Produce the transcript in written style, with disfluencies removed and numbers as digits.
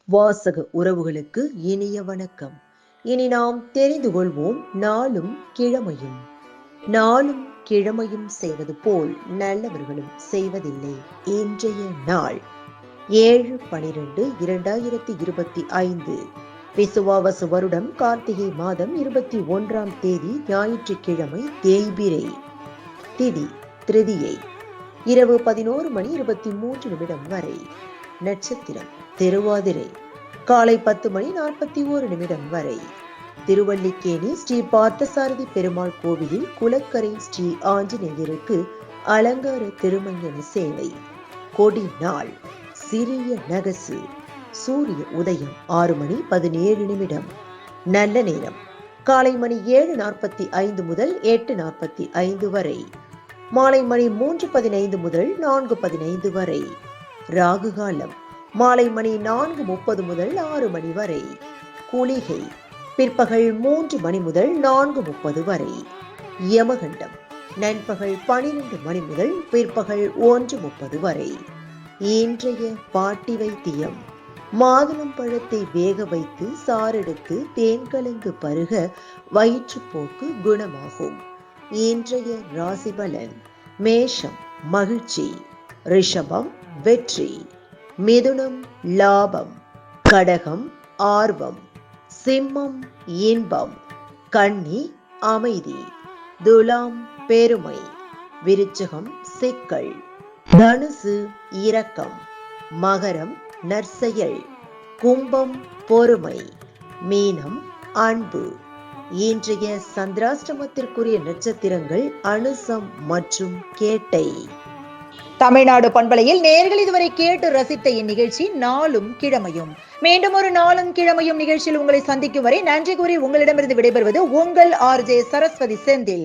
வாசக உறவுகளுக்கு இனிய வணக்கம். இனி நாம் தெரிந்து கொள்வோம் நாளும் கிழமையும். நாளும் கிழமையும் செய்வது போல் நல்லவர்களும் செய்வதில்லை. இன்றைய நாள் 7/12/2025 விசுவாவசு வருடம் கார்த்திகை மாதம் 21ஆம் தேதி ஞாயிற்றுக்கிழமை தேய்பிரை. திதி திருதியை இரவு 11:23 வரை. நட்சத்திரம் திருவாதிரை. காலை 10:41 வரை. திருவல்லிக்கேணி ஸ்ரீ பார்த்தசாரதி பெருமாள் கோவிலில் குளக்கரை ஸ்ரீ ஆஞ்சநேயருக்கு அலங்கார திருமஞ்சன சேவை. கொடி நாள் சிறிய நகசு. சூரிய உதயம் 6:17. நல்ல நேரம் காலை மணி 7:45 முதல் 8:45 வரை. மாலை மணி 3:15 முதல் 4:15 வரை. ராகு காலம் மாலை மணி 4:30 முதல் 6 மணி வரை. குளிகை பிற்பகல் 3 மணி முதல் 4:30 வரை. யமகண்டம் நண்பகல் 12 மணி முதல் பிற்பகல் 1:30 வரை. இன்றைய பாட்டி வைத்தியம். மாதுளம் பழத்தை வேக வைத்து சாரெடுத்து தேன் கலந்து பருக வயிற்றுப்போக்கு குணமாகும். இன்றைய ராசி பலன். மேஷம் மகிழ்ச்சி, ரிஷபம் வெற்றி, மிதுனம் லாபம், கடகம் ஆர்வம், சிம்மம் இன்பம், கன்னி அமைதி, துலாம் பெருமை, விருச்சிகம் சிக்கல், தனுசு இரக்கம், மகரம் நற்செயல், கும்பம் பொறுமை, மீனம் அன்பு. இன்றைய சந்திராஷ்டமத்திற்குரிய நட்சத்திரங்கள் அனுசம் மற்றும் கேட்டை. தமிழ்நாடு பண்பலையில் நேயர்கள் இதுவரை கேட்டு ரசித்த இந்நிகழ்ச்சி நாளும் கிழமையும். மீண்டும் ஒரு நாளும் கிழமையும் நிகழ்ச்சியில் உங்களை சந்திக்கும் வரை நன்றி கூறி உங்களிடமிருந்து விடைபெறுவது உங்கள் RJ சரஸ்வதி செந்தில்.